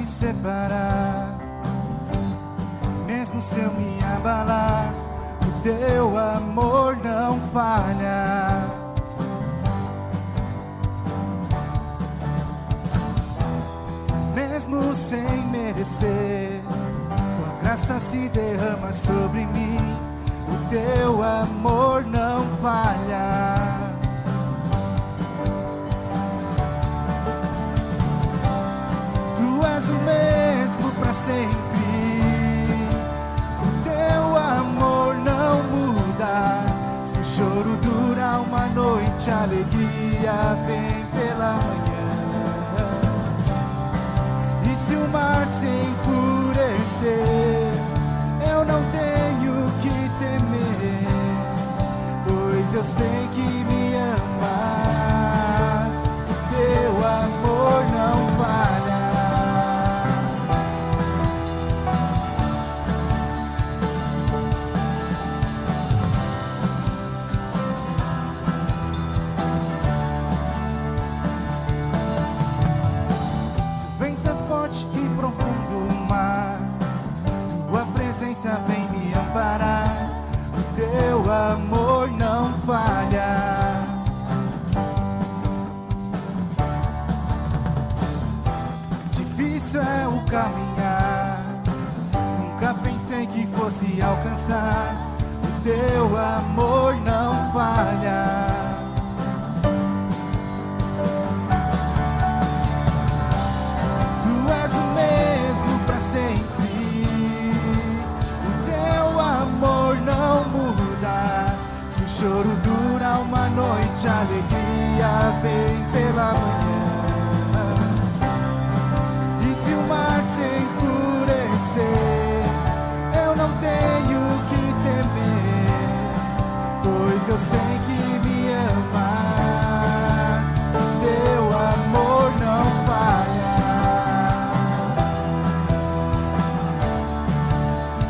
separar. Mesmo se eu me abalar, o teu amor não falha. Mesmo sem merecer, tua graça se derrama sobre mim. O teu amor não falha. Tu és o mesmo para sempre. O teu amor não muda. Se o choro dura uma noite, a alegria vem pela manhã. E se o mar se enfurecer, eu não tenho que temer, pois eu sei que me amas. Teu amor não falha. Se o vento é forte e profundo o mar, tua presença vem me amparar. O teu amor não falha. Difícil é o caminhar, nunca pensei que fosse alcançar. O teu amor não falha. Tu és o mesmo para sempre. O teu amor não muda. Se o choro dura uma noite, a alegria vem pela manhã. E se o mar se enfurecer, eu não tenho que temer, pois eu sei que me amas. Teu amor não falha.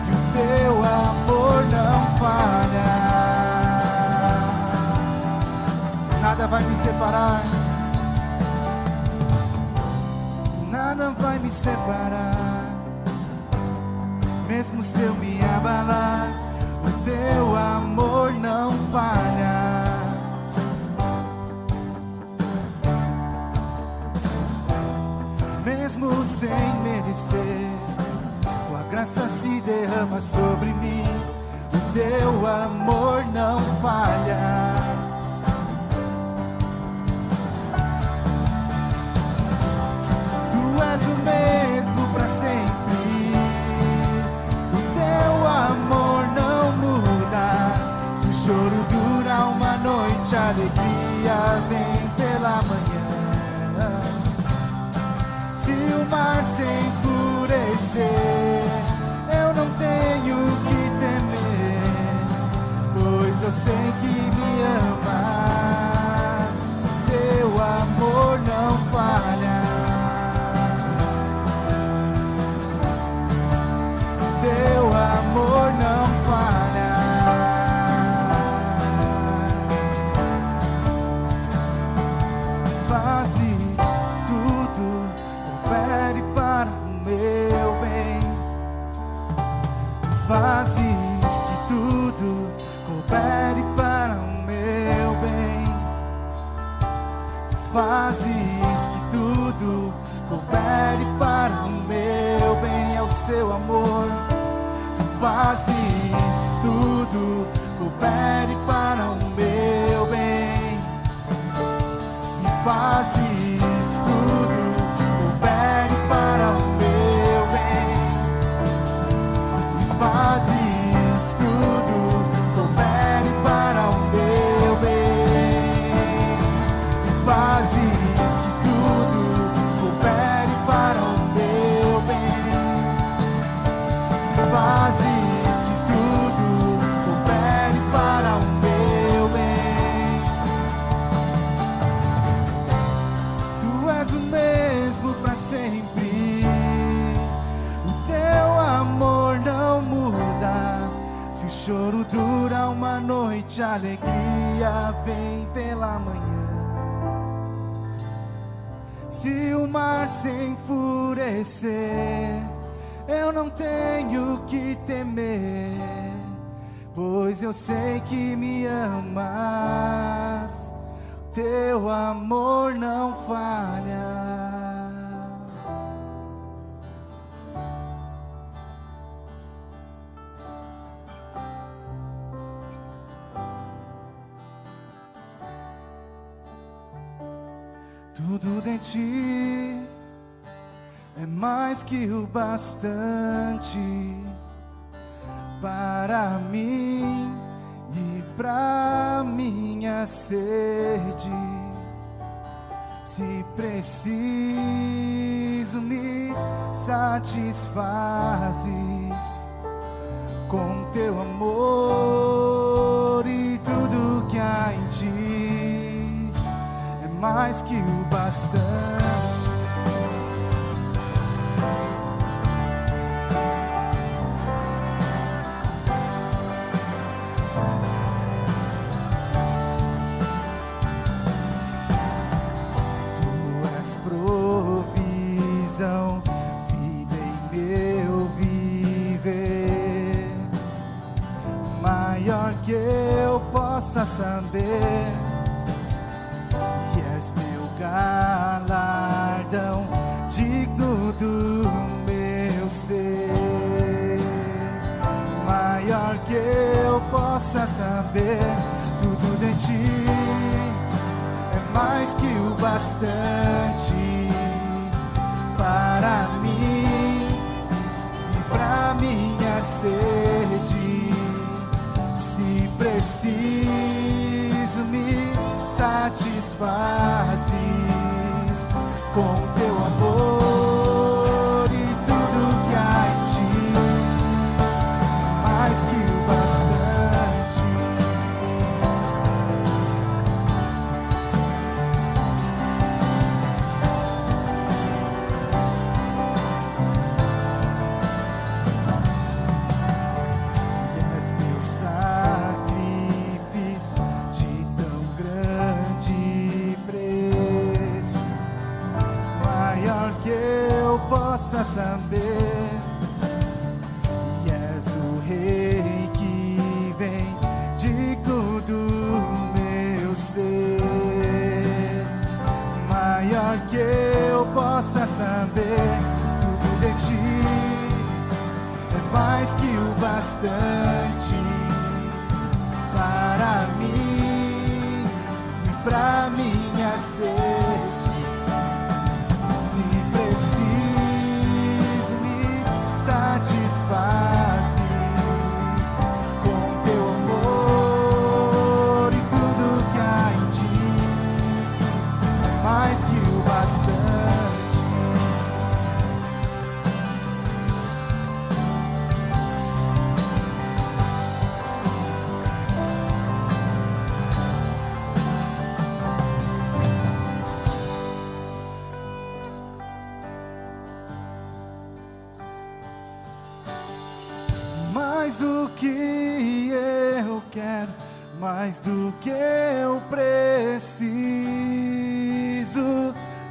E o teu amor não falha. Nada vai me separar. Nada vai me separar. Mesmo se eu me abalar, o teu amor não falha. Mesmo sem merecer, tua graça se derrama sobre mim. O teu amor não falha. Tu és o mesmo para sempre. O teu amor não muda. Se o choro dura uma noite, a alegria vem pela manhã. Se o mar se enfurecer, eu não tenho que temer, pois eu sei que me amas. Teu amor não falha. Teu amor não falha. Fazes tudo, coopere para o meu bem. Tu fazes que tudo coopere para o meu bem. Tu fazes que tudo coopere para o meu bem. É o seu amor. Tu fazes tudo coopere para o meu bem. E fazes tudo coopere para o meu bem. E fazes tudo coopere para o meu bem. E fazes que tudo coopere para o meu bem. E fazes que tudo coopere para o meu bem. Tu és o mesmo para sempre. O teu amor não muda. Se o choro dura uma noite, a alegria vem pela manhã. Se o mar se enfurecer, eu não tenho que temer, pois eu sei que me amas, teu amor não falha. Tudo de ti é mais que o bastante para mim e pra minha sede. Se preciso, me satisfazes com teu amor, e tudo que há em ti é mais que o bastante. Tu és provisão, vida em meu viver, maior que eu possa saber. Galardão digno do meu ser, maior que eu possa saber. Tudo de ti é mais que o bastante para mim e pra minha sede. Se preciso, me satisfazes com teu amor, e tudo que há em ti mais que o bastante. E és meu sacrifício de tão grande preço, maior que eu possa saber. E és o rei que vem digno do meu ser, maior que eu possa saber. Tudo de ti é mais que o bastante para mim e pra minha sede. Se preciso, me satisfazes com teu amor, e tudo que há em ti é mais que o bastante. Mais do que eu quero, mais do que eu preciso,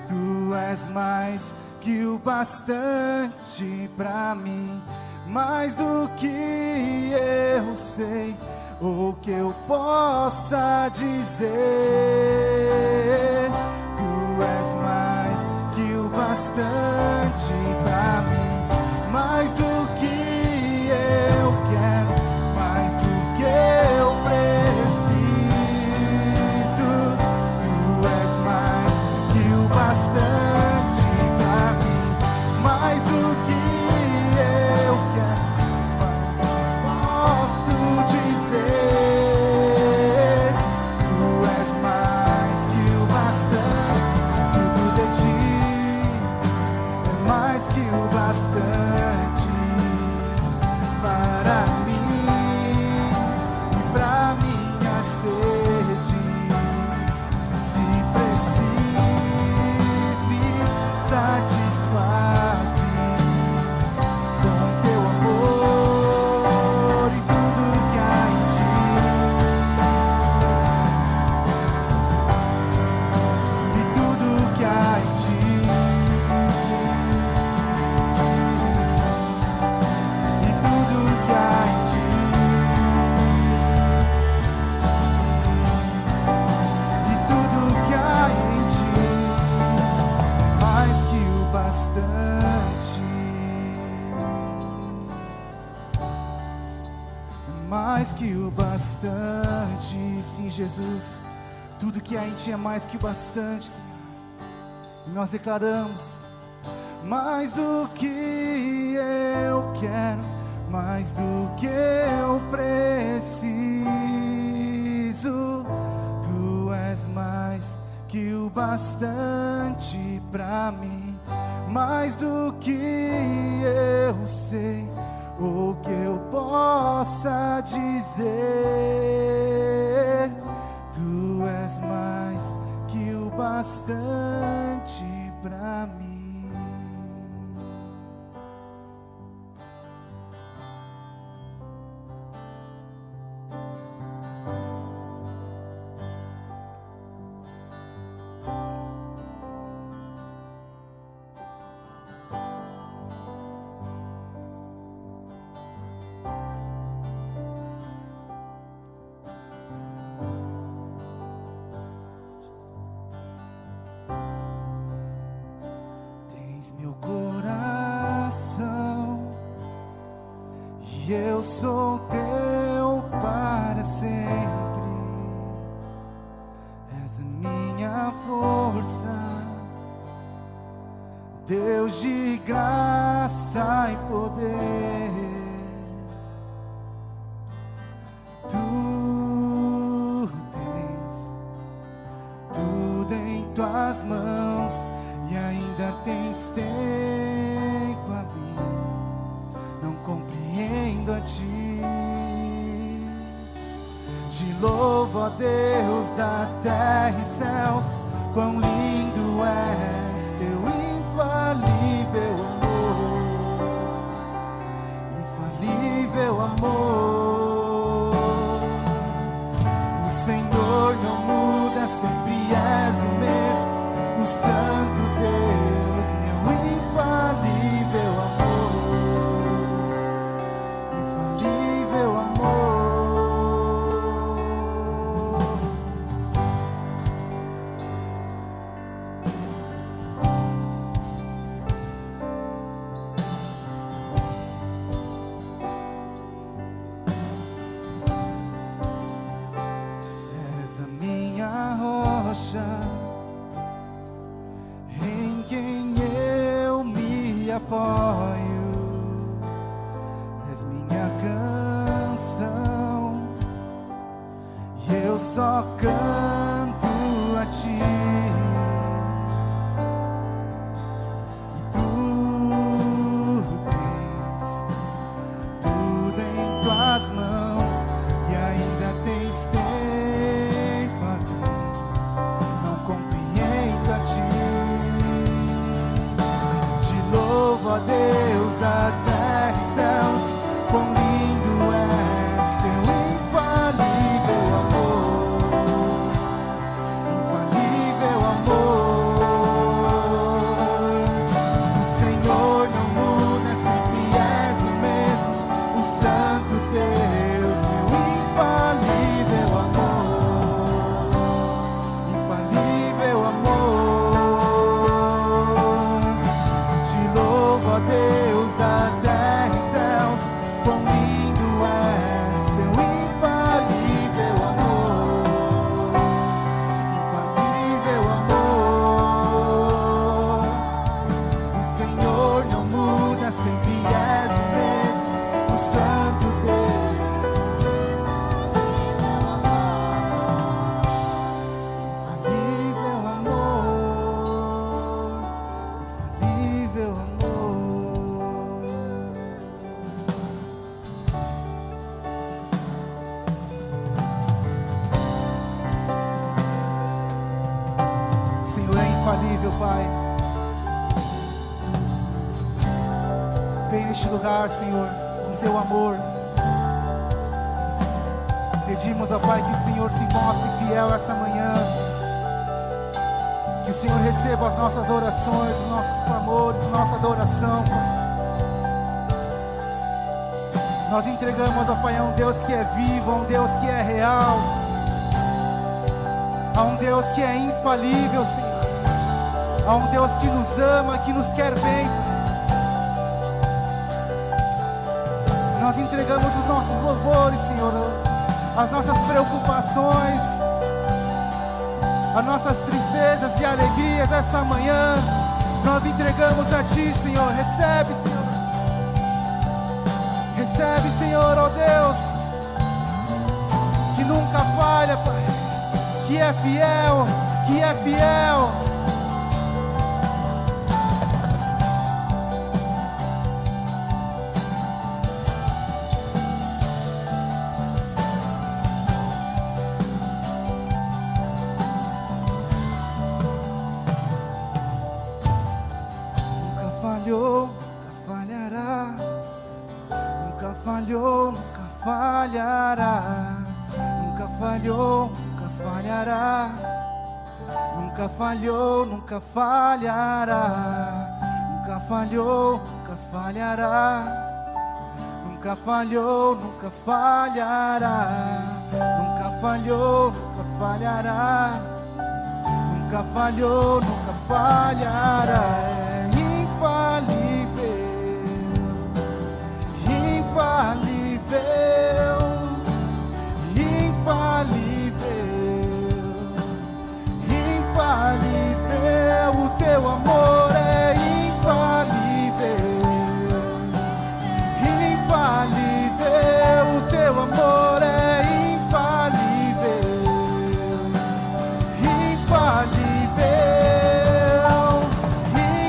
tu és mais que o bastante pra mim, mais do que eu sei ou que eu possa dizer. Tu és mais que o bastante pra mim, mais do que eu quero, mais do que eu preciso. Tu és mais que o bastante pra mim, mais do que eu quero, mas posso dizer. Tu és mais que o mais que o bastante. Sim, Jesus, tudo que há em Ti é mais que o bastante, Senhor. E nós declaramos: mais do que eu quero, mais do que eu preciso, Tu és mais que o bastante pra mim, mais do que eu sei ou que eu possa dizer. Tu és mais que o bastante pra mim. Meu coração, e eu sou teu para sempre. És a minha força, Deus de graça e poder. Tu tens tudo em tuas mãos, e ainda tens tempo a mim. Não compreendo a Ti. Te louvo, ó Deus da terra e céus. Quão lindo és teu infalível amor. Infalível amor. O Senhor não muda, sempre és o mesmo. O Santo Deus, meu infalível amor, infalível amor. És a minha rocha, apoio, és minha canção, e eu só canto a Ti. E Tu tens tudo em Tuas mãos, e ainda tens tempo a mim. Não compreendo a Ti. Louvo a Deus da terra e céus, quão lindo és teu infalível amor, infalível amor. O Senhor não muda, sempre és o mesmo, o Santo Deus, meu infalível amor, infalível amor. Louvo a Deus da terra e céus, quão lindo és teu infalível amor, infalível amor. O Senhor não muda, sempre és o mesmo, o Santo Deus, infalível amor, infalível amor. Infalível, Pai. Vem neste lugar, Senhor, com Teu amor. Pedimos, ó Pai, que o Senhor se mostre fiel essa manhã, Senhor. Que o Senhor receba as nossas orações, os nossos clamores, nossa adoração, Pai. Nós entregamos, ó Pai, a um Deus que é vivo, a um Deus que é real, a um Deus que é infalível, Senhor. A um Deus que nos ama, que nos quer bem. Nós entregamos os nossos louvores, Senhor, as nossas preocupações, as nossas tristezas e alegrias essa manhã. Nós entregamos a Ti, Senhor. Recebe, Senhor. Recebe, Senhor, ó Deus, que nunca falha, Pai, que é fiel, que é fiel. Nunca falhou, nunca falhará. Nunca falhou, nunca falhará. Nunca falhou, nunca falhará. Nunca falhou, nunca falhará. Nunca falhou, nunca falhará. Nunca falhou, nunca falhará. Nunca falhou, nunca falhará. Nunca falhou, nunca falhará. É infalível, infalível, infalível, infalível. O Teu amor é infalível, infalível. O Teu amor é infalível, infalível,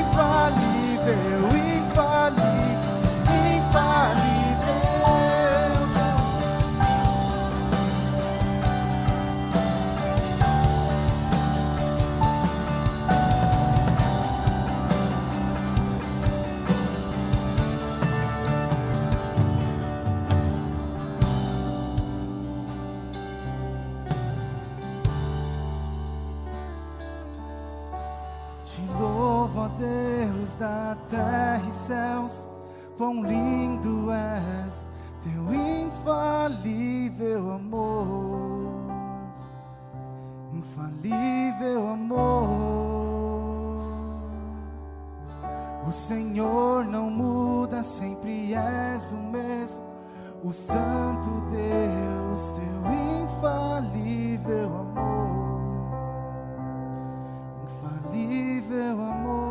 infalível, infalível, infalível. Te louvo, ó Deus da terra e céus, quão lindo és, Teu infalível amor, infalível amor. O Senhor não muda, sempre és o mesmo, o Santo Deus, Teu infalível amor, infalível amor.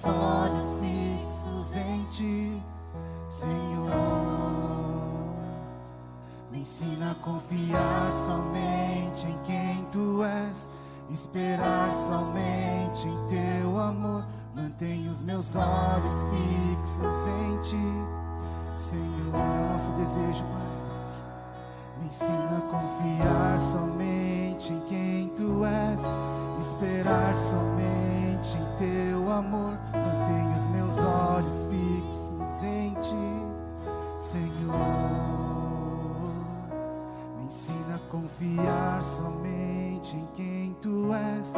meus olhos fixos em Ti, Senhor. Me ensina a confiar somente em quem Tu és, esperar somente em Teu amor. Mantenha os meus olhos fixos em Ti, Senhor. É o nosso desejo, Pai. Me ensina a confiar somente em quem Tu és, esperar somente em Teu amor. Mantenha os meus olhos fixos em Ti, Senhor. Me ensina a confiar somente em quem Tu és,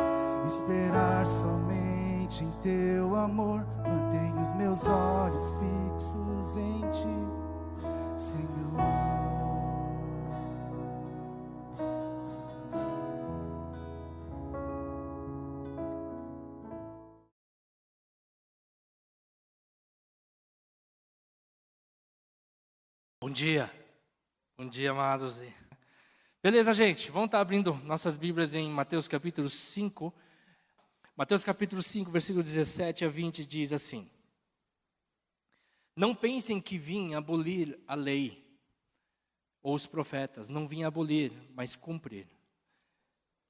esperar somente em Teu amor. Mantenha os meus olhos fixos em Ti, Senhor. Bom dia, amados. Beleza, gente, vamos estar abrindo nossas Bíblias em Mateus capítulo 5. Mateus capítulo 5, versículo 17 a 20 diz assim: Não pensem que vim abolir a lei ou os profetas, não vim abolir, mas cumprir.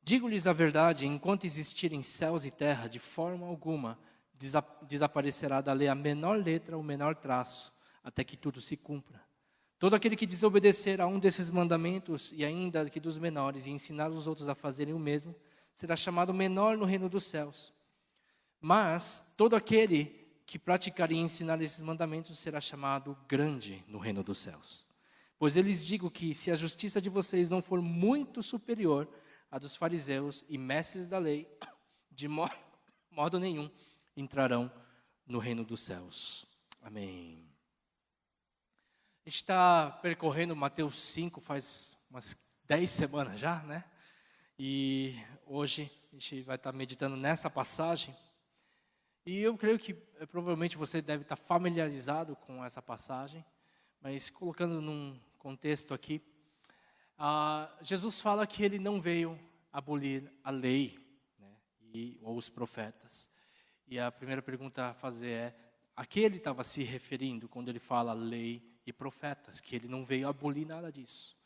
Digo-lhes a verdade, enquanto existirem céus e terra, de forma alguma desaparecerá da lei a menor letra ou menor traço, até que tudo se cumpra. Todo aquele que desobedecer a um desses mandamentos, e ainda que dos menores, e ensinar os outros a fazerem o mesmo, será chamado menor no reino dos céus. Mas todo aquele que praticar e ensinar esses mandamentos será chamado grande no reino dos céus. Pois eu lhes digo que, se a justiça de vocês não for muito superior à dos fariseus e mestres da lei, de modo nenhum entrarão no reino dos céus. Amém. A gente está percorrendo Mateus 5 faz umas 10 semanas já, né? E hoje a gente vai estar meditando nessa passagem. E eu creio que provavelmente você deve estar familiarizado com essa passagem, mas colocando num contexto aqui, Jesus fala que Ele não veio abolir a lei, né, ou os profetas. E a primeira pergunta a fazer é: a que Ele estava se referindo quando Ele fala lei e profetas? Que Ele não veio abolir nada disso.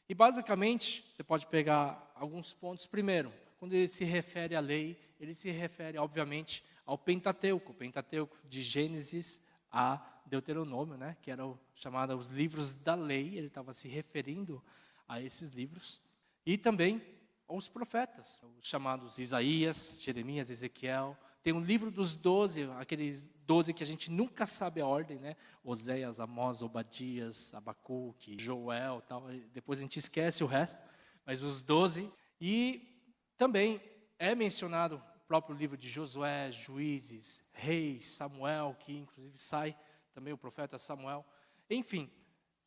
E basicamente, você pode pegar alguns pontos. Primeiro, quando Ele se refere à lei, Ele se refere, obviamente, ao Pentateuco. O Pentateuco de Gênesis a Deuteronômio, né, que eram chamados os livros da lei. Ele estava se referindo a esses livros. E também aos profetas, os chamados Isaías, Jeremias, Ezequiel. Tem um livro dos 12, aqueles 12 que a gente nunca sabe a ordem, né? Oséias, Amós, Obadias, Abacuque, Joel, tal. Depois a gente esquece o resto, mas os 12. E também é mencionado o próprio livro de Josué, Juízes, Reis, Samuel, que inclusive sai também o profeta Samuel. Enfim,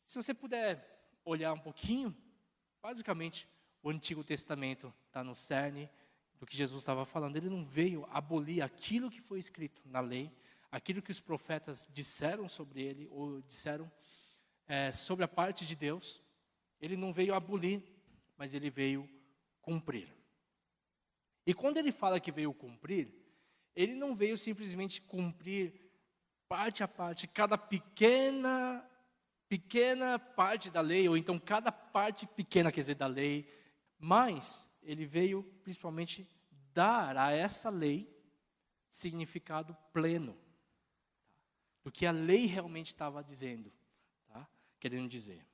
se você puder olhar um pouquinho, basicamente o Antigo Testamento está no cerne do que Jesus estava falando. Ele não veio abolir aquilo que foi escrito na lei, aquilo que os profetas disseram sobre ele, ou disseram sobre a parte de Deus. Ele não veio abolir, mas ele veio cumprir. E quando ele fala que veio cumprir, ele não veio simplesmente cumprir parte a parte, cada pequena parte da lei, ou então cada parte pequena, quer dizer, da lei, mas ele veio principalmente dar a essa lei significado pleno do que a lei realmente estava dizendo, tá? Querendo dizer.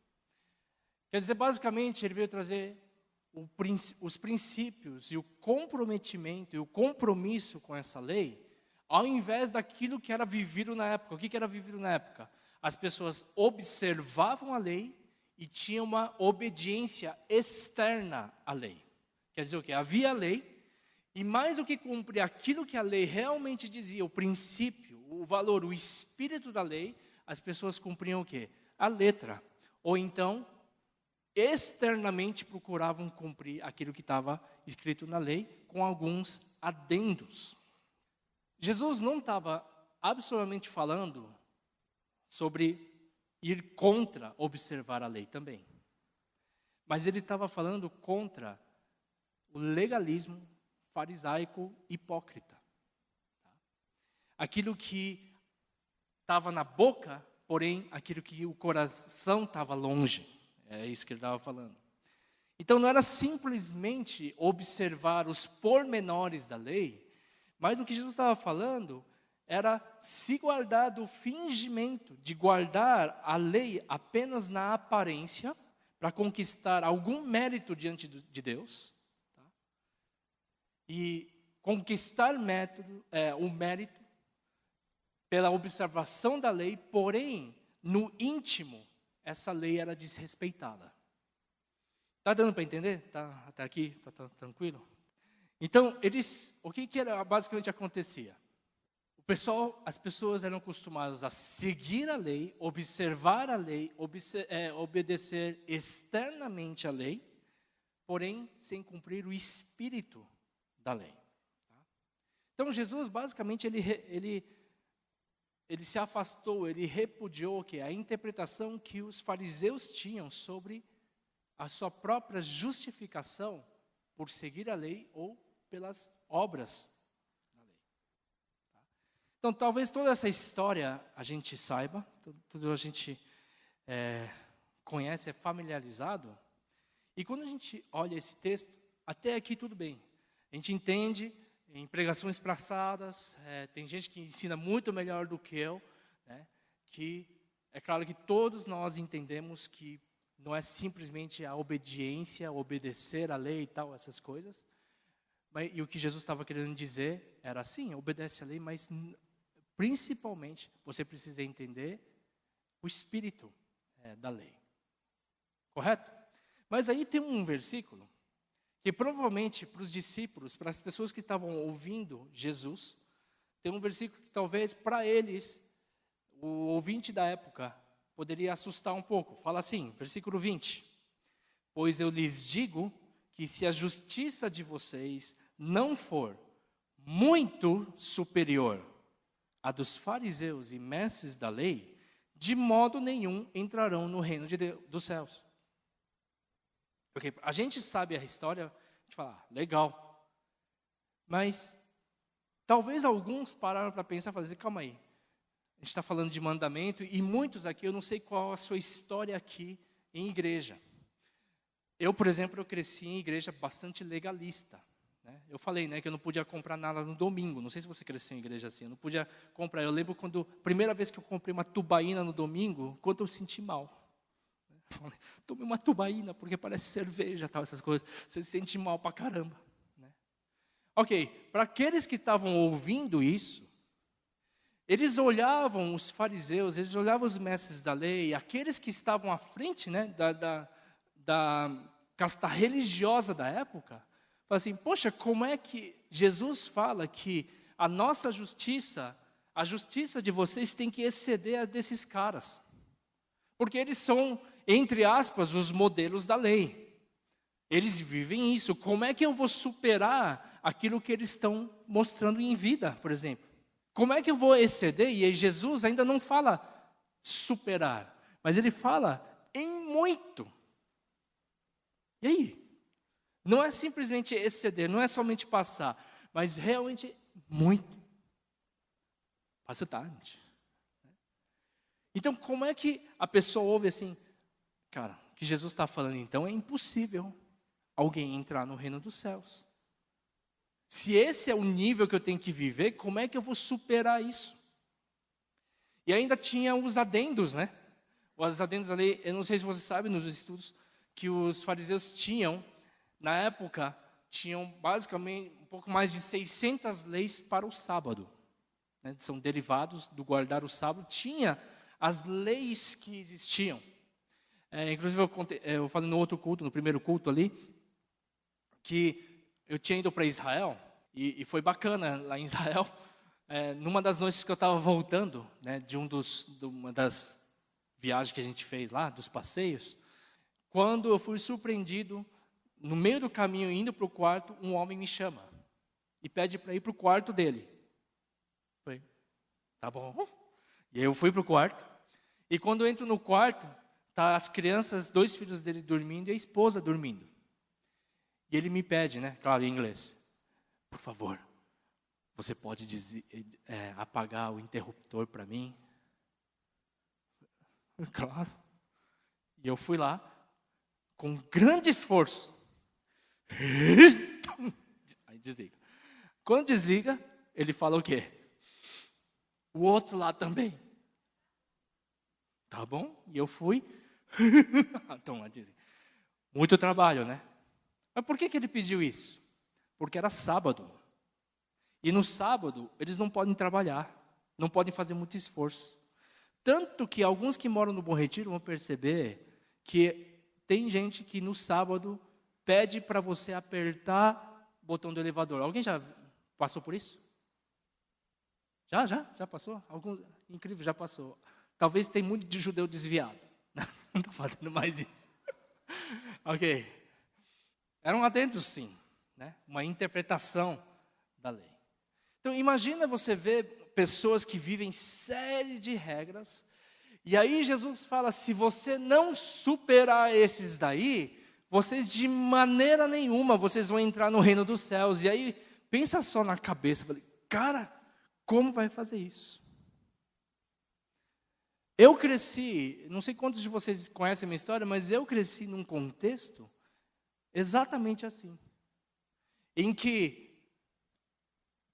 Quer dizer, basicamente, ele veio trazer os princípios e o comprometimento e o compromisso com essa lei, ao invés daquilo que era vivido na época. O que era vivido na época? As pessoas observavam a lei e tinham uma obediência externa à lei. Quer dizer o quê? Havia a lei, e mais do que cumprir aquilo que a lei realmente dizia, o princípio, o valor, o espírito da lei, as pessoas cumpriam o quê? A letra. Ou então, externamente procuravam cumprir aquilo que estava escrito na lei, com alguns adendos. Jesus não estava absolutamente falando sobre ir contra observar a lei também. Mas ele estava falando contra o legalismo farisaico hipócrita. aquilo que estava na boca, porém aquilo que o coração estava longe. É isso que ele estava falando. Então não era simplesmente observar os pormenores da lei, mas o que Jesus estava falando era se guardar do fingimento de guardar a lei apenas na aparência, para conquistar algum mérito diante de Deus, tá? E conquistar o mérito pela observação da lei, porém, no íntimo, essa lei era desrespeitada. Está dando para entender? Até aqui, tá tranquilo? Então, o que basicamente acontecia? As pessoas eram acostumadas a seguir a lei, observar a lei, obedecer externamente a lei, porém sem cumprir o espírito da lei. Então Jesus basicamente ele se afastou, ele repudiou a interpretação que os fariseus tinham sobre a sua própria justificação por seguir a lei ou pelas obras. Então, talvez toda essa história a gente saiba, tudo a gente conhece, é familiarizado. E quando a gente olha esse texto, até aqui tudo bem. A gente entende, em pregações passadas, tem gente que ensina muito melhor do que eu, né, que é claro que todos nós entendemos que não é simplesmente a obediência, obedecer a lei e tal, essas coisas. E o que Jesus estava querendo dizer era assim, obedece a lei, mas principalmente, você precisa entender o espírito da lei. Correto? Mas aí tem um versículo que provavelmente para os discípulos, para as pessoas que estavam ouvindo Jesus, tem um versículo que talvez para eles, o ouvinte da época, poderia assustar um pouco. Fala assim, versículo 20. Pois eu lhes digo que se a justiça de vocês não for muito superior a dos fariseus e mestres da lei, de modo nenhum entrarão no reino dos céus. Okay, a gente sabe a história, a gente fala, legal. Mas talvez alguns pararam para pensar e falaram, calma aí. A gente está falando de mandamento e muitos aqui, eu não sei qual a sua história aqui em igreja. Eu, por exemplo, eu cresci em igreja bastante legalista. Eu falei, que eu não podia comprar nada no domingo. Não sei se você cresceu em igreja assim. Eu não podia comprar. Eu lembro quando, primeira vez que eu comprei uma tubaína no domingo, quanto eu senti mal. Eu falei, tomei uma tubaína porque parece cerveja, tal, essas coisas. Você se sente mal pra caramba. Ok, para aqueles que estavam ouvindo isso, eles olhavam os fariseus, eles olhavam os mestres da lei, aqueles que estavam à frente da casta religiosa da época, fala assim, poxa, como é que Jesus fala que a nossa justiça, a justiça de vocês tem que exceder a desses caras? Porque eles são, entre aspas, os modelos da lei. Eles vivem isso. Como é que eu vou superar aquilo que eles estão mostrando em vida, por exemplo? Como é que eu vou exceder? E aí Jesus ainda não fala superar, mas ele fala em muito. E aí? Não é simplesmente exceder, não é somente passar, mas realmente muito. Bastante. Então, como é que a pessoa ouve assim, cara, o que Jesus está falando então é impossível alguém entrar no reino dos céus. Se esse é o nível que eu tenho que viver, como é que eu vou superar isso? E ainda tinha os adendos, Os adendos ali, eu não sei se você sabe nos estudos, que os fariseus tinham, na época, tinham basicamente um pouco mais de 600 leis para o sábado. São derivados do guardar o sábado. Tinha as leis que existiam. Inclusive, eu falei no outro culto, no primeiro culto ali, que eu tinha ido para Israel, e foi bacana lá em Israel. Numa das noites que eu estava voltando, de uma das viagens que a gente fez lá, dos passeios, quando eu fui surpreendido, no meio do caminho, indo para o quarto, um homem me chama e pede para ir para o quarto dele. Falei, tá bom. E aí eu fui para o quarto, e quando eu entro no quarto, tá as crianças, 2 filhos dele dormindo e a esposa dormindo. E ele me pede, claro, em inglês, por favor, você pode apagar o interruptor para mim? Claro. E eu fui lá, com grande esforço. Aí desliga. Quando desliga, ele fala o quê? O outro lá também. Tá bom? E eu fui. Então, muito trabalho, né? Mas por que ele pediu isso? Porque era sábado. E no sábado, eles não podem trabalhar. Não podem fazer muito esforço. Tanto que alguns que moram no Bom Retiro vão perceber que tem gente que no sábado pede para você apertar o botão do elevador. Alguém já passou por isso? Já passou? Incrível, já passou. Talvez tem muito de judeu desviado. Não está fazendo mais isso. Ok. Eram adendos, sim. Né? Uma interpretação da lei. Então, imagina você ver pessoas que vivem série de regras. E aí Jesus fala, se você não superar esses daí, vocês de maneira nenhuma, vocês vão entrar no reino dos céus. E aí, pensa só na cabeça. Cara, como vai fazer isso? Eu cresci, não sei quantos de vocês conhecem a minha história, mas eu cresci num contexto exatamente assim. Em que,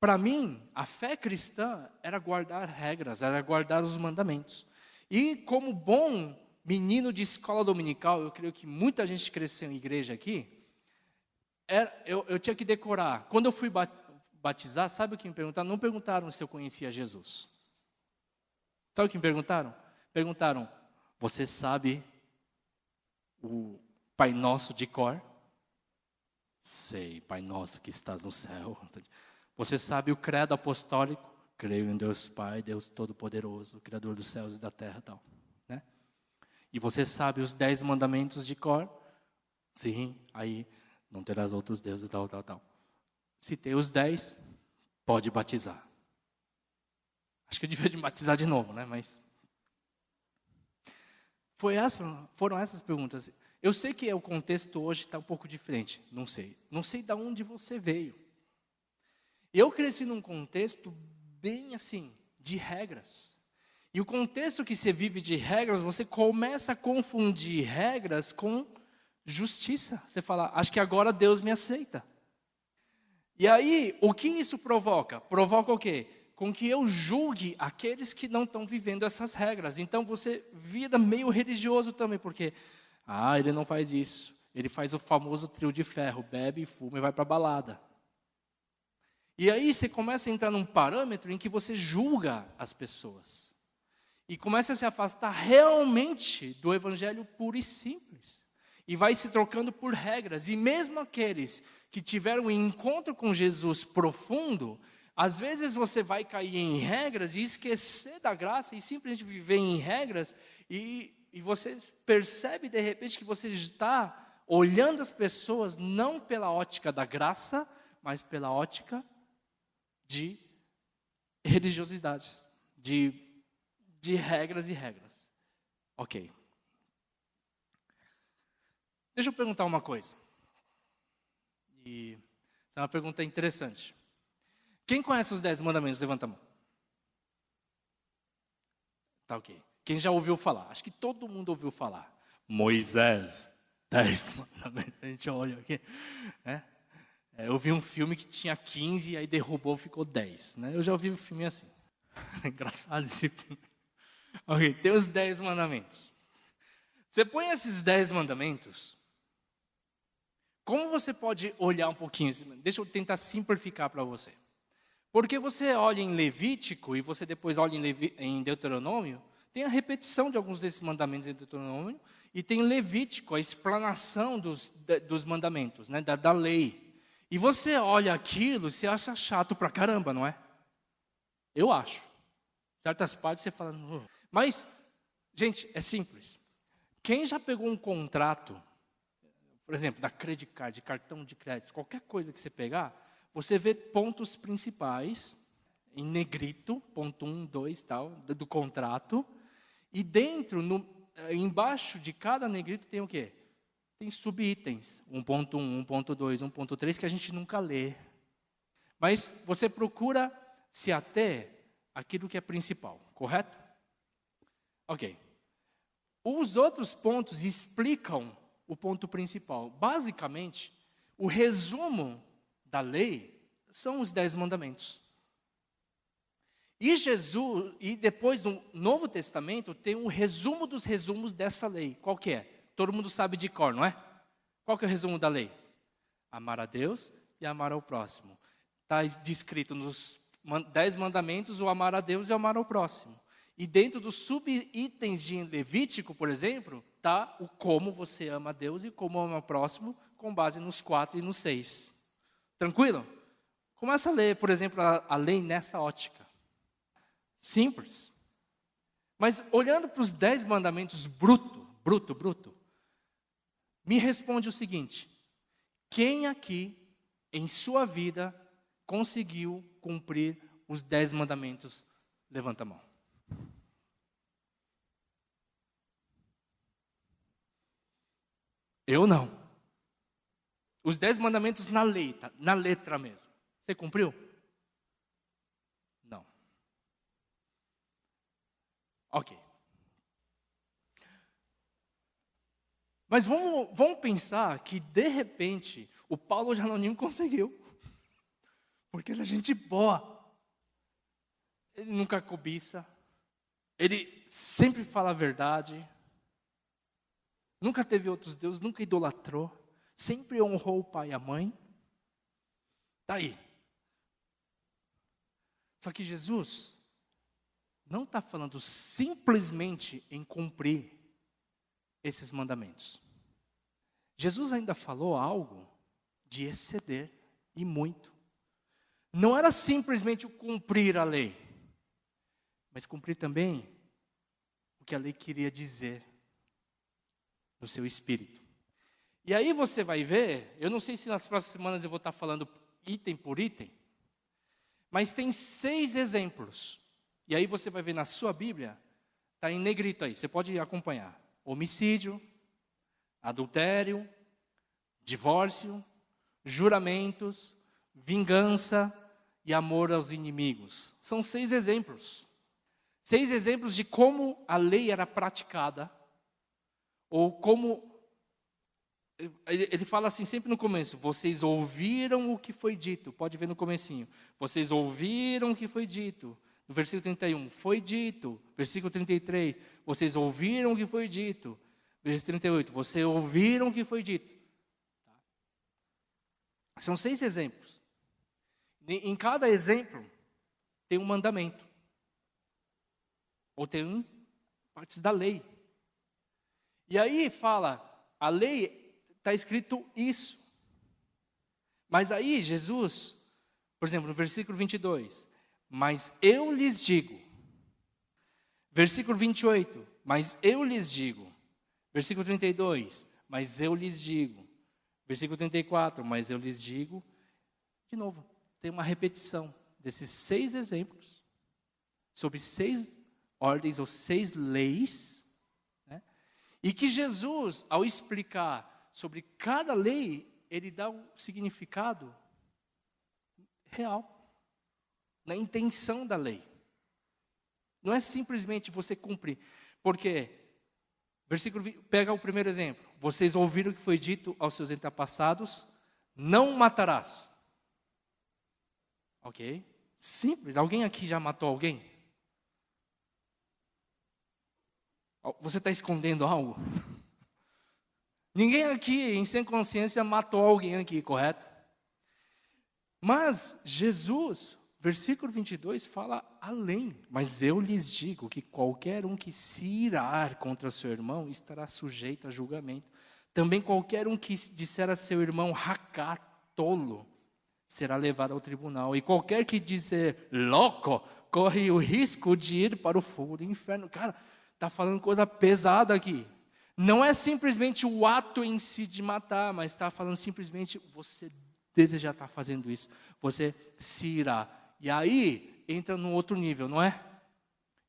para mim, a fé cristã era guardar regras, era guardar os mandamentos. E como bom menino de escola dominical, eu creio que muita gente cresceu em igreja aqui, eu tinha que decorar. Quando eu fui batizar, sabe o que me perguntaram? Não perguntaram se eu conhecia Jesus. Sabe o que me perguntaram? Perguntaram, você sabe o Pai Nosso de cor? Sei, Pai Nosso que estás no céu. Você sabe o credo apostólico? Creio em Deus Pai, Deus Todo-Poderoso, Criador dos céus e da terra, tal. Né? E você sabe os 10 mandamentos de cor? Sim, aí não terás outros deuses, tal. Se tem os 10, pode batizar. Acho que eu devia batizar de novo, né? Mas foram essas perguntas. Eu sei que o contexto hoje está um pouco diferente. Não sei de onde você veio. Eu cresci num contexto bem assim, de regras. E o contexto que você vive de regras, você começa a confundir regras com justiça. Você fala, acho que agora Deus me aceita. E aí, o que isso provoca? Provoca o quê? Com que eu julgue aqueles que não estão vivendo essas regras. Então, você vira meio religioso também, porque, ele não faz isso. Ele faz o famoso trio de ferro, bebe, fuma e vai para a balada. E aí, você começa a entrar num parâmetro em que você julga as pessoas. E começa a se afastar realmente do evangelho puro e simples. E vai se trocando por regras. E mesmo aqueles que tiveram um encontro com Jesus profundo, às vezes você vai cair em regras e esquecer da graça e simplesmente viver em regras e você percebe de repente que você está olhando as pessoas não pela ótica da graça, mas pela ótica de religiosidades, de regras e regras. Ok. Deixa eu perguntar uma coisa. E essa é uma pergunta interessante. Quem conhece os 10 mandamentos? Levanta a mão. Tá ok. Quem já ouviu falar? Acho que todo mundo ouviu falar. Moisés, 10 mandamentos. A gente olha aqui. Eu vi um filme que tinha 15 e aí derrubou, ficou 10. Né? Eu já ouvi um filme assim. Engraçado esse filme. Ok, tem os 10 mandamentos. Você põe esses 10 mandamentos. Como você pode olhar um pouquinho? Deixa eu tentar simplificar para você. Porque você olha em Levítico e você depois olha em Deuteronômio, tem a repetição de alguns desses mandamentos em Deuteronômio, e tem Levítico, a explanação dos mandamentos, né, da lei. E você olha aquilo e você acha chato pra caramba, não é? Eu acho. Certas partes você fala... Mas, gente, é simples. Quem já pegou um contrato, por exemplo, da credit card, de cartão de crédito, qualquer coisa que você pegar, você vê pontos principais, em negrito, ponto 1, 2, tal, do contrato. E dentro, embaixo de cada negrito tem o quê? Tem subitens, 1.1, 1.2, 1.3, que a gente nunca lê. Mas você procura se ater àquilo que é principal, correto? Ok. Os outros pontos explicam o ponto principal. Basicamente, o resumo da lei são os 10 mandamentos. E Jesus, e depois no Novo Testamento, tem um resumo dos resumos dessa lei. Qual que é? Todo mundo sabe de cor, não é? Qual que é o resumo da lei? Amar a Deus e amar ao próximo. Está descrito nos 10 mandamentos o amar a Deus e amar ao próximo. E dentro dos subitens de Levítico, por exemplo, está o como você ama a Deus e como ama o próximo, com base nos 4 e nos 6. Tranquilo? Começa a ler, por exemplo, a lei nessa ótica. Simples. Mas olhando para os 10 mandamentos bruto, me responde o seguinte: quem aqui em sua vida conseguiu cumprir os 10 mandamentos? Levanta a mão. Eu não. Os 10 mandamentos na lei, tá? Na letra mesmo. Você cumpriu? Não. Ok. Mas vamos pensar que, de repente, o Paulo Janonimo conseguiu. Porque ele é gente boa. Ele nunca cobiça. Ele sempre fala a verdade. Nunca teve outros deuses, nunca idolatrou. Sempre honrou o pai e a mãe. Está aí. Só que Jesus não está falando simplesmente em cumprir esses mandamentos. Jesus ainda falou algo de exceder, e muito. Não era simplesmente o cumprir a lei, mas cumprir também o que a lei queria dizer no seu espírito. E aí você vai ver, eu não sei se nas próximas semanas eu vou estar falando item por item, mas tem 6 exemplos. E aí você vai ver na sua Bíblia, está em negrito aí, você pode acompanhar. Homicídio, adultério, divórcio, juramentos, vingança e amor aos inimigos. São 6 exemplos. 6 exemplos de como a lei era praticada, ou como, ele fala assim sempre no começo, vocês ouviram o que foi dito, pode ver no comecinho, vocês ouviram o que foi dito. No versículo 31, foi dito. Versículo 33, vocês ouviram o que foi dito. Versículo 38, vocês ouviram o que foi dito. São 6 exemplos. Em cada exemplo, tem um mandamento. Ou tem partes da lei. E aí fala, a lei está escrito isso. Mas aí Jesus, por exemplo, no versículo 22, mas eu lhes digo. Versículo 28, mas eu lhes digo. Versículo 32, mas eu lhes digo. Versículo 34, mas eu lhes digo. De novo, tem uma repetição desses 6 exemplos, sobre 6 ordens ou 6 leis, né? E que Jesus, ao explicar sobre cada lei, ele dá o significado real, na intenção da lei. Não é simplesmente você cumprir. Porque, versículo 20, pega o primeiro exemplo. Vocês ouviram o que foi dito aos seus antepassados, não matarás. Ok? Simples. Alguém aqui já matou alguém? Você está escondendo algo? Ninguém aqui, em sem consciência, matou alguém aqui, correto? Mas Jesus, versículo 22, fala além. Mas eu lhes digo que qualquer um que se irar contra seu irmão estará sujeito a julgamento. Também qualquer um que disser a seu irmão racá, tolo, será levado ao tribunal. E qualquer que dizer louco, corre o risco de ir para o fogo do inferno. Cara, está falando coisa pesada aqui. Não é simplesmente o ato em si de matar, mas está falando simplesmente você desejar estar fazendo isso. Você se irá. E aí entra num outro nível, não é?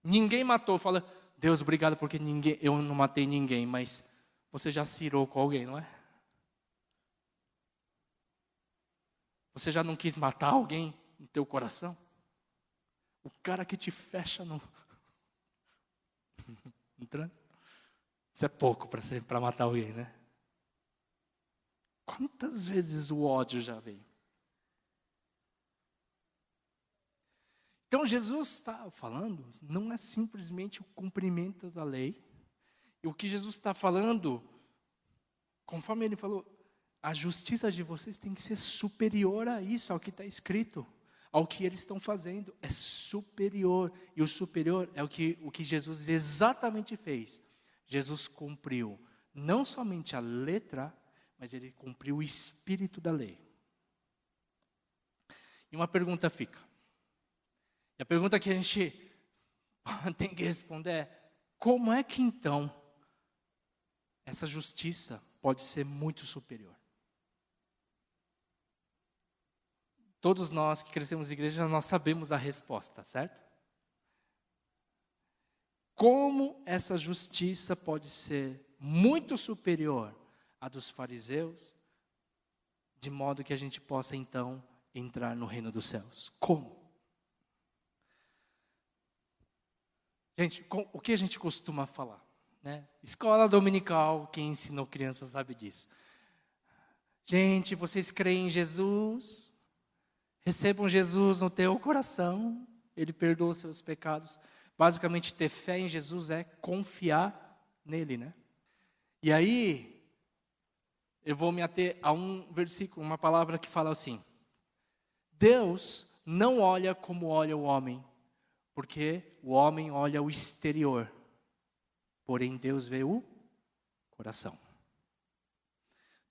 Ninguém matou, fala, Deus, obrigado porque eu não matei ninguém, mas você já se irou com alguém, não é? Você já não quis matar alguém? no teu coração? O cara que te fecha no trânsito? Isso é pouco para matar alguém, né? Quantas vezes o ódio já veio? Então Jesus está falando, não é simplesmente o cumprimento da lei. E o que Jesus está falando, conforme ele falou, a justiça de vocês tem que ser superior a isso, ao que está escrito, ao que eles estão fazendo. É superior. E o superior é o que Jesus exatamente fez. Jesus cumpriu não somente a letra, mas ele cumpriu o espírito da lei. E uma pergunta fica. E a pergunta que a gente tem que responder é: como é que então essa justiça pode ser muito superior? Todos nós que crescemos em igreja, nós sabemos a resposta, certo? Como essa justiça pode ser muito superior à dos fariseus, de modo que a gente possa então entrar no reino dos céus? Como? Gente, o que a gente costuma falar, né? Escola dominical, quem ensinou crianças sabe disso. Gente, vocês creem em Jesus? Recebam Jesus no teu coração, Ele perdoa os seus pecados. Basicamente, ter fé em Jesus é confiar nele, né? E aí, eu vou me ater a um versículo, uma palavra que fala assim: Deus não olha como olha o homem, porque o homem olha o exterior, porém Deus vê o coração.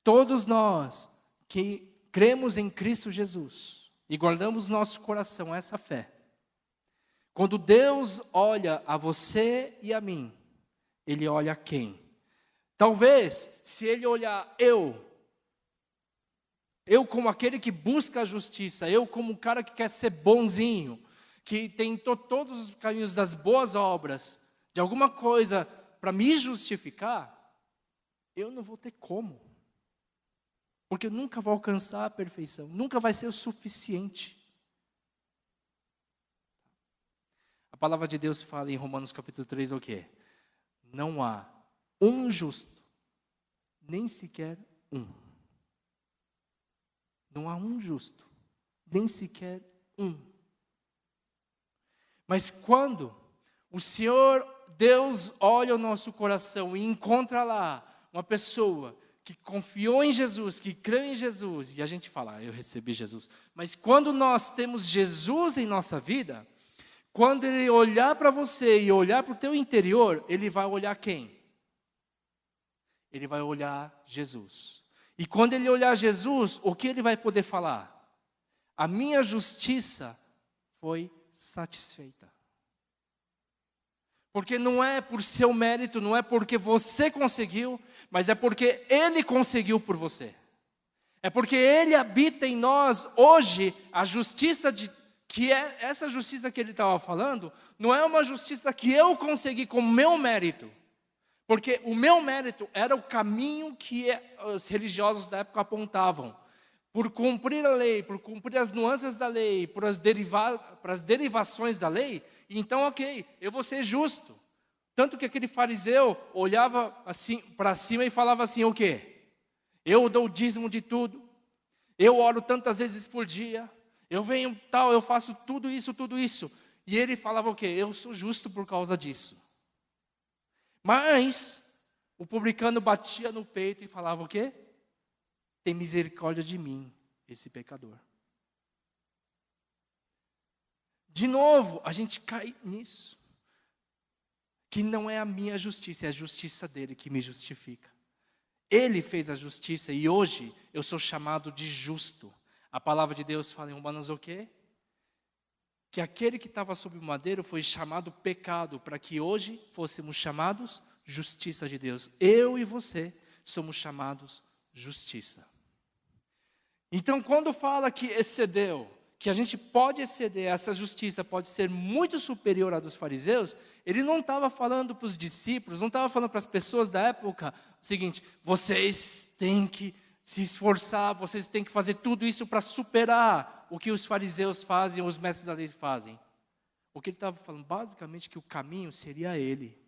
Todos nós que cremos em Cristo Jesus e guardamos nosso coração essa fé, quando Deus olha a você e a mim, Ele olha a quem? Talvez, se Ele olhar eu como aquele que busca a justiça, eu como um cara que quer ser bonzinho, que tentou todos os caminhos das boas obras, de alguma coisa para me justificar, eu não vou ter como. Porque eu nunca vou alcançar a perfeição, nunca vai ser o suficiente. A palavra de Deus fala em Romanos capítulo 3 o quê? Não há um justo, nem sequer um. Não há um justo, nem sequer um. Mas quando o Senhor Deus olha o nosso coração e encontra lá uma pessoa que confiou em Jesus, que creu em Jesus, e a gente fala, eu recebi Jesus. Mas quando nós temos Jesus em nossa vida, quando Ele olhar para você e olhar para o teu interior, Ele vai olhar quem? Ele vai olhar Jesus. E quando Ele olhar Jesus, o que Ele vai poder falar? A minha justiça foi satisfeita. Porque não é por seu mérito, não é porque você conseguiu, mas é porque Ele conseguiu por você. É porque Ele habita em nós hoje a justiça que é essa justiça que Ele estava falando, não é uma justiça que eu consegui com o meu mérito. Porque o meu mérito era o caminho que os religiosos da época apontavam. Por cumprir a lei, por cumprir as nuances da lei, por as derivações da lei, então ok, eu vou ser justo. Tanto que aquele fariseu olhava assim para cima e falava assim, o quê? Eu dou o dízimo de tudo, eu oro tantas vezes por dia, eu venho tal, eu faço tudo isso. E ele falava o quê? Eu sou justo por causa disso. Mas o publicano batia no peito e falava o quê? Tem misericórdia de mim, esse pecador. De novo, a gente cai nisso. Que não é a minha justiça, é a justiça dele que me justifica. Ele fez a justiça e hoje eu sou chamado de justo. A palavra de Deus fala em Romanos o quê? Que aquele que estava sob o madeiro foi chamado pecado, para que hoje fôssemos chamados justiça de Deus. Eu e você somos chamados justiça. Então, quando fala que excedeu, que a gente pode exceder, essa justiça pode ser muito superior à dos fariseus, ele não estava falando para os discípulos, não estava falando para as pessoas da época o seguinte: vocês têm que se esforçar, vocês têm que fazer tudo isso para superar o que os fariseus fazem, os mestres da lei fazem. O que ele estava falando, basicamente, que o caminho seria ele.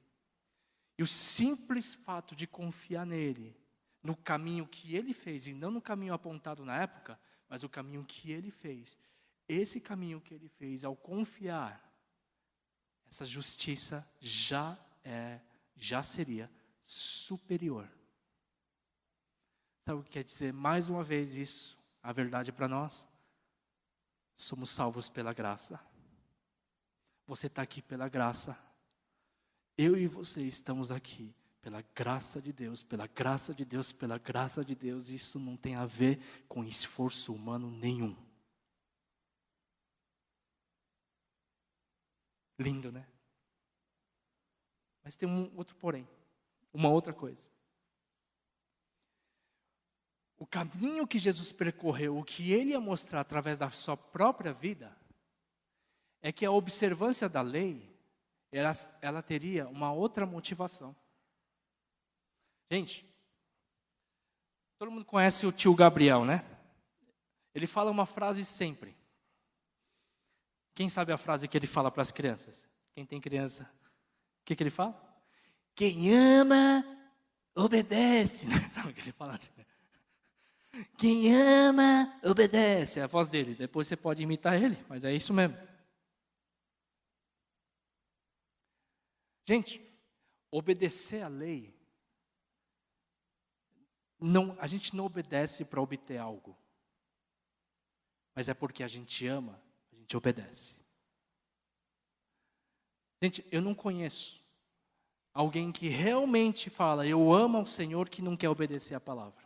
E o simples fato de confiar nele, no caminho que ele fez, e não no caminho apontado na época, mas o caminho que ele fez. Esse caminho que ele fez, ao confiar, essa justiça já seria superior. Sabe o que quer dizer? Mais uma vez isso, a verdade para nós. Somos salvos pela graça. Você está aqui pela graça. Eu e você estamos aqui pela graça de Deus, pela graça de Deus, pela graça de Deus. Isso não tem a ver com esforço humano nenhum. Lindo, né? Mas tem um outro porém, uma outra coisa. O caminho que Jesus percorreu, o que ele ia mostrar através da sua própria vida, é que a observância da lei, ela teria uma outra motivação. Gente, todo mundo conhece o tio Gabriel, né? Ele fala uma frase sempre. Quem sabe a frase que ele fala para as crianças? Quem tem criança? O que ele fala? Quem ama, obedece. Sabe o que ele fala assim? Quem ama, obedece. É a voz dele. Depois você pode imitar ele, mas é isso mesmo. Gente, obedecer a lei, a gente não obedece para obter algo. Mas é porque a gente ama, a gente obedece. Gente, eu não conheço alguém que realmente fala, eu amo ao Senhor, que não quer obedecer a palavra.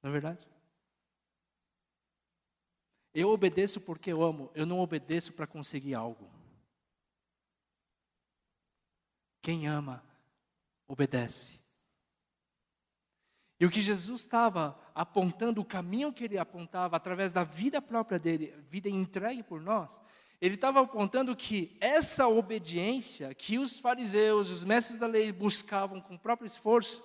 Não é verdade? Eu obedeço porque eu amo, eu não obedeço para conseguir algo. Quem ama, obedece. E o que Jesus estava apontando, o caminho que ele apontava, através da vida própria dele, vida entregue por nós, ele estava apontando que essa obediência que os fariseus, os mestres da lei buscavam com o próprio esforço,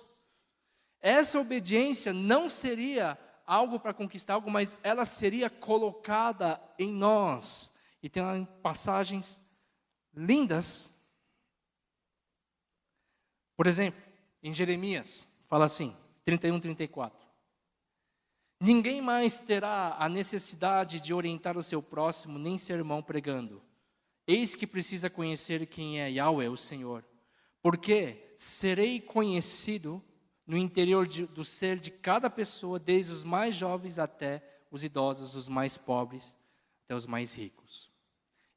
essa obediência não seria algo para conquistar algo, mas ela seria colocada em nós. E tem lá passagens lindas. Por exemplo, em Jeremias, fala assim, 31, 34. Ninguém mais terá a necessidade de orientar o seu próximo, nem sermão pregando. Eis que precisa conhecer quem é Yahweh, o Senhor. Porque serei conhecido no interior do ser de cada pessoa, desde os mais jovens até os idosos, os mais pobres, até os mais ricos.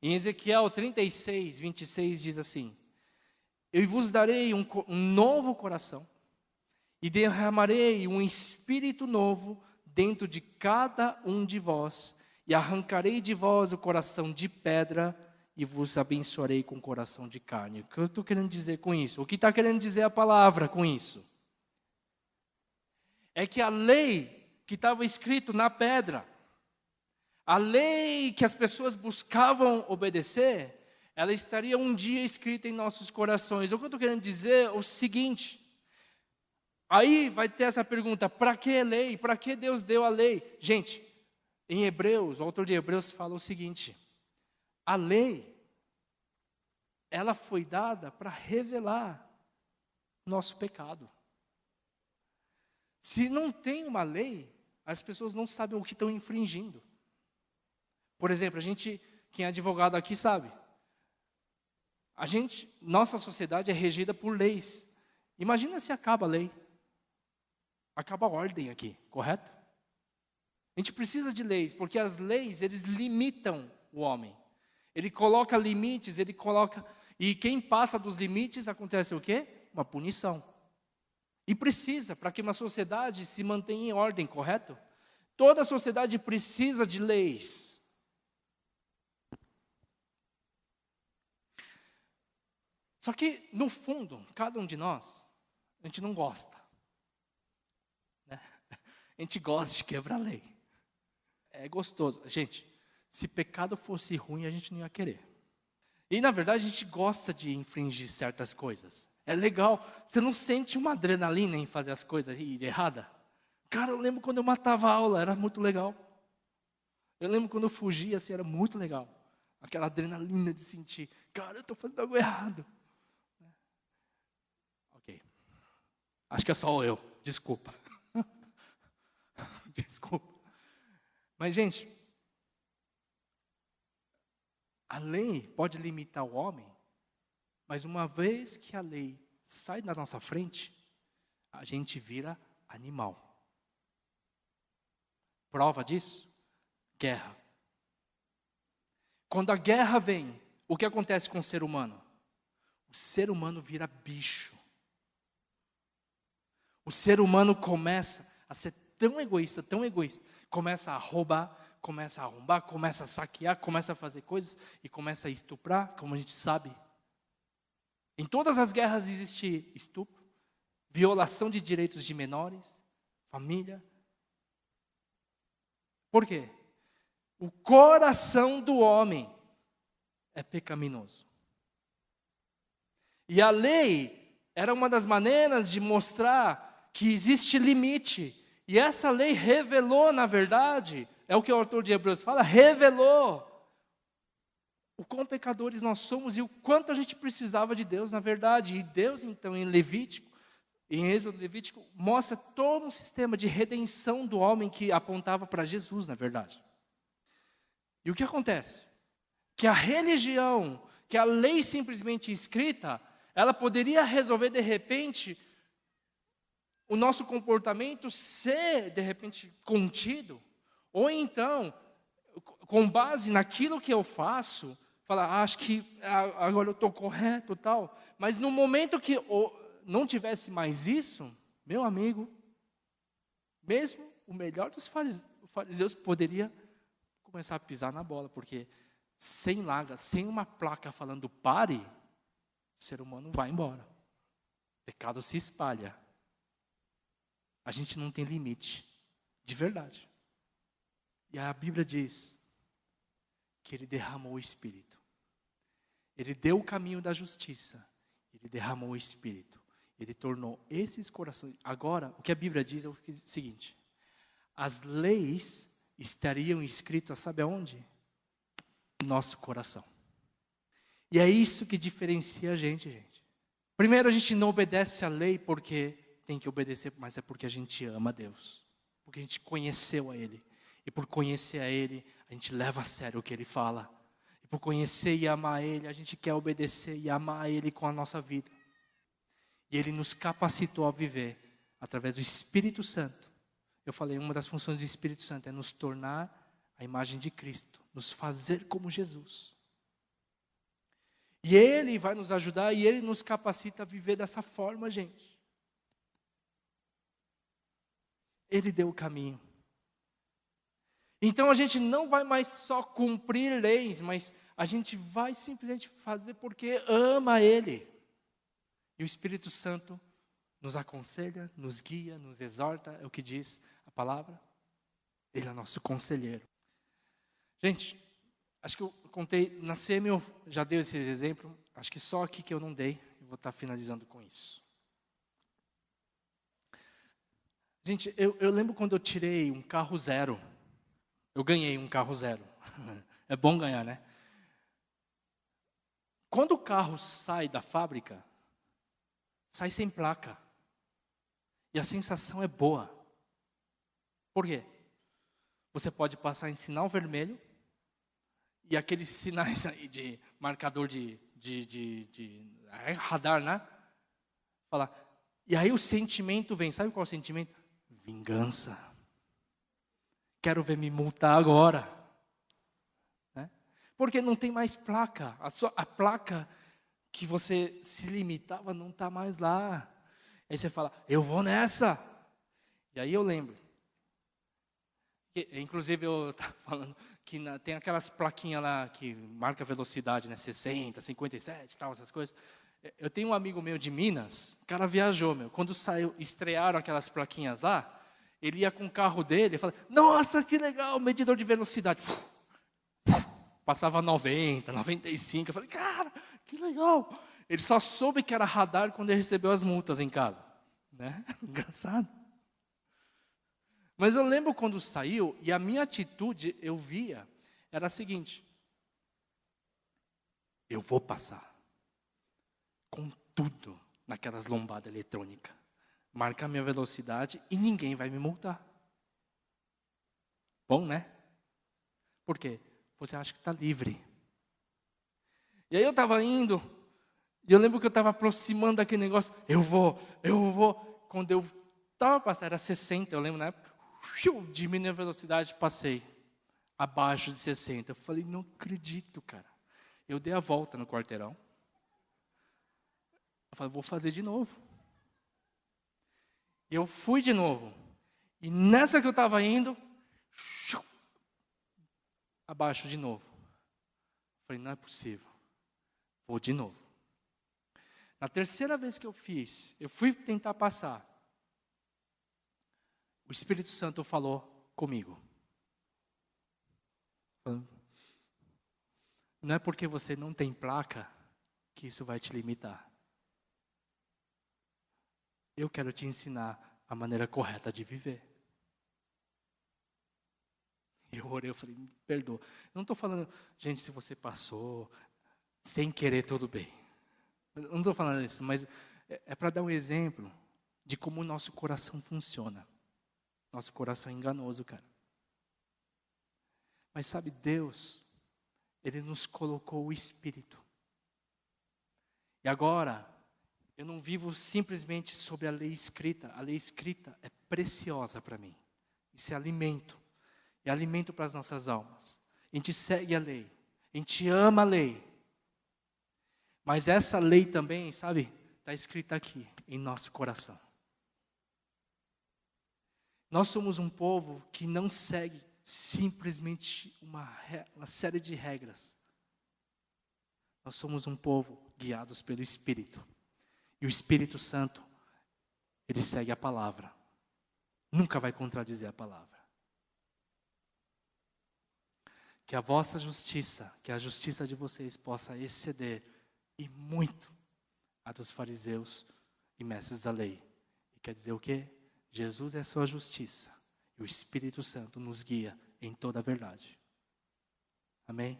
Em Ezequiel 36, 26 diz assim, eu vos darei um novo coração, e derramarei um espírito novo dentro de cada um de vós, e arrancarei de vós o coração de pedra, e vos abençoarei com coração de carne. O que eu estou querendo dizer com isso? O que está querendo dizer a palavra com isso? É que a lei que estava escrito na pedra, a lei que as pessoas buscavam obedecer, ela estaria um dia escrita em nossos corações. O que eu estou querendo dizer é o seguinte, aí vai ter essa pergunta, para que lei? Para que Deus deu a lei? Gente, em Hebreus, o autor de Hebreus fala o seguinte, a lei, ela foi dada para revelar nosso pecado. Se não tem uma lei, as pessoas não sabem o que estão infringindo. Por exemplo, quem é advogado aqui sabe. Nossa sociedade é regida por leis. Imagina se acaba a lei. Acaba a ordem aqui, correto? A gente precisa de leis, porque as leis, eles limitam o homem. Ele coloca limites, e quem passa dos limites, acontece o quê? Uma punição. E precisa, para que uma sociedade se mantenha em ordem, correto? Toda sociedade precisa de leis. Só que, no fundo, cada um de nós, a gente não gosta. Né? A gente gosta de quebrar a lei. É gostoso. Gente, se pecado fosse ruim, a gente não ia querer. E, na verdade, a gente gosta de infringir certas coisas. É legal. Você não sente uma adrenalina em fazer as coisas erradas? Cara, eu lembro quando eu matava a aula, era muito legal. Eu lembro quando eu fugia, assim, era muito legal. Aquela adrenalina de sentir, cara, eu estou fazendo algo errado. Ok. Acho que é só eu, desculpa. Desculpa. Mas, gente, a lei pode limitar o homem, mas uma vez que a lei sai da nossa frente, a gente vira animal. Prova disso? Guerra. Quando a guerra vem, o que acontece com o ser humano? O ser humano vira bicho. O ser humano começa a ser tão egoísta, começa a roubar, começa a arrombar, começa a saquear, começa a fazer coisas e começa a estuprar, como a gente sabe. Em todas as guerras existe estupro, violação de direitos de menores, família. Por quê? O coração do homem é pecaminoso. E a lei era uma das maneiras de mostrar que existe limite. E essa lei revelou, na verdade, é o que o autor de Hebreus fala, revelou o quão pecadores nós somos e o quanto a gente precisava de Deus, na verdade. E Deus, então, em Levítico, em Êxodo Levítico, mostra todo um sistema de redenção do homem que apontava para Jesus, na verdade. E o que acontece? Que a religião, que a lei simplesmente escrita, ela poderia resolver de repente o nosso comportamento ser de repente contido, ou então, com base naquilo que eu faço, falar, acho que agora eu estou correto e tal, mas no momento que não tivesse mais isso, meu amigo, mesmo o melhor dos fariseus poderia começar a pisar na bola, porque sem larga, sem uma placa falando pare, o ser humano vai embora. O pecado se espalha. A gente não tem limite, de verdade. E a Bíblia diz que ele derramou o Espírito. Ele deu o caminho da justiça. Ele derramou o Espírito. Ele tornou esses corações... Agora, o que a Bíblia diz é o seguinte. As leis estariam escritas, sabe aonde? Nosso coração. E é isso que diferencia a gente. Primeiro, a gente não obedece a lei porque tem que obedecer, mas é porque a gente ama a Deus. Porque a gente conheceu a Ele. E por conhecer a Ele, a gente leva a sério o que Ele fala. E por conhecer e amar Ele, a gente quer obedecer e amar Ele com a nossa vida. E Ele nos capacitou a viver através do Espírito Santo. Eu falei, uma das funções do Espírito Santo é nos tornar a imagem de Cristo. Nos fazer como Jesus. E Ele vai nos ajudar e Ele nos capacita a viver dessa forma, gente. Ele deu o caminho. Então a gente não vai mais só cumprir leis, mas a gente vai simplesmente fazer porque ama Ele. E o Espírito Santo nos aconselha, nos guia, nos exorta, é o que diz a palavra. Ele é nosso conselheiro. Gente, acho que eu contei, na CM eu já dei esse exemplo, acho que só aqui que eu não dei, eu vou estar finalizando com isso. Gente, eu lembro quando eu tirei um carro zero, eu ganhei um carro zero, é bom ganhar, né? Quando o carro sai da fábrica, sai sem placa, e a sensação é boa. Por quê? Você pode passar em sinal vermelho, e aqueles sinais aí de marcador de radar, né? Fala. E aí o sentimento vem, sabe qual é o sentimento? Vingança. Quero ver me multar agora. Né? Porque não tem mais placa. A placa que você se limitava não está mais lá. Aí você fala, eu vou nessa. E aí eu lembro. Inclusive eu estava falando que tem aquelas plaquinhas lá que marca a velocidade, né? 60, 57, tal, essas coisas. Eu tenho um amigo meu de Minas, o cara viajou, quando estrearam aquelas plaquinhas lá, ele ia com o carro dele e falava, nossa, que legal, medidor de velocidade. Passava 90, 95, eu falei, cara, que legal. Ele só soube que era radar quando ele recebeu as multas em casa. Né? Engraçado. Mas eu lembro quando saiu, e a minha atitude, eu via, era a seguinte: eu vou passar com tudo naquelas lombadas eletrônicas, marcar minha velocidade e ninguém vai me multar. Bom, né? Por quê? Você acha que está livre. E aí eu estava indo, e eu lembro que eu estava aproximando daquele negócio, eu vou. Quando eu estava passando, era 60, eu lembro na época, diminui a velocidade, passei abaixo de 60. Eu falei, não acredito, cara. Eu dei a volta no quarteirão. Eu falei, vou fazer de novo. Eu fui de novo. E nessa que eu estava indo, abaixo de novo. Eu falei, não é possível. Vou de novo. Na terceira vez que eu fui tentar passar. O Espírito Santo falou comigo. Não é porque você não tem placa que isso vai te limitar. Eu quero te ensinar a maneira correta de viver. Eu orei, eu falei, me perdoa. Não estou falando, gente, se você passou, sem querer, tudo bem. Eu não estou falando isso, mas é para dar um exemplo de como o nosso coração funciona. Nosso coração é enganoso, cara. Mas sabe, Deus, Ele nos colocou o Espírito. E agora, eu não vivo simplesmente sobre a lei escrita. A lei escrita é preciosa para mim. Isso é alimento. É alimento para as nossas almas. A gente segue a lei. A gente ama a lei. Mas essa lei também, sabe, está escrita aqui, em nosso coração. Nós somos um povo que não segue simplesmente uma série de regras. Nós somos um povo guiados pelo Espírito. E o Espírito Santo, ele segue a palavra. Nunca vai contradizer a palavra. Que a vossa justiça, que a justiça de vocês possa exceder e muito a dos fariseus e mestres da lei. E quer dizer o quê? Jesus é a sua justiça. E o Espírito Santo nos guia em toda a verdade. Amém?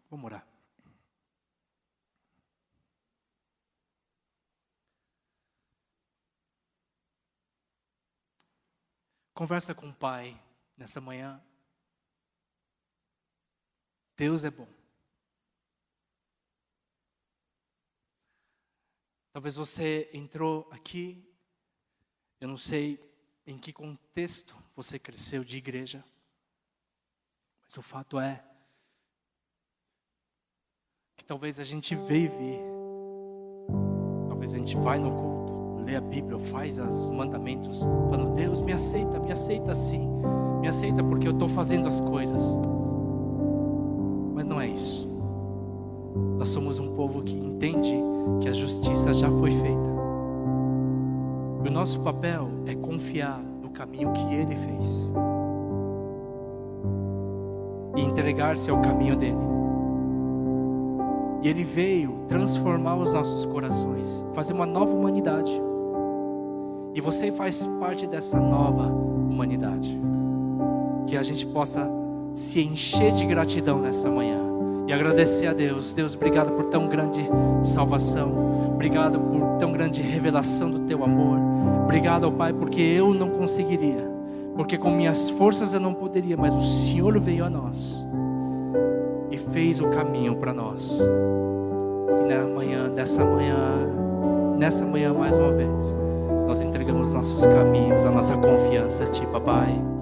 Vamos orar. Conversa com o Pai nessa manhã. Deus é bom. Talvez você entrou aqui, eu não sei em que contexto você cresceu de igreja, mas o fato é que talvez a gente veio vir, talvez a gente vai no culto, lê a Bíblia, faz os mandamentos, falando, Deus me aceita sim, me aceita porque eu estou fazendo as coisas. Mas não é isso. Nós somos um povo que entende que a justiça já foi feita. E o nosso papel é confiar no caminho que Ele fez. E entregar-se ao caminho dEle. E Ele veio transformar os nossos corações, fazer uma nova humanidade. E você faz parte dessa nova humanidade. Que a gente possa se encher de gratidão nessa manhã e agradecer a Deus. Deus, obrigado por tão grande salvação, obrigado por tão grande revelação do teu amor, obrigado ao Pai porque eu não conseguiria, porque com minhas forças eu não poderia, mas o Senhor veio a nós e fez o caminho para nós. E nessa manhã mais uma vez nós entregamos nossos caminhos, a nossa confiança a Ti, Papai.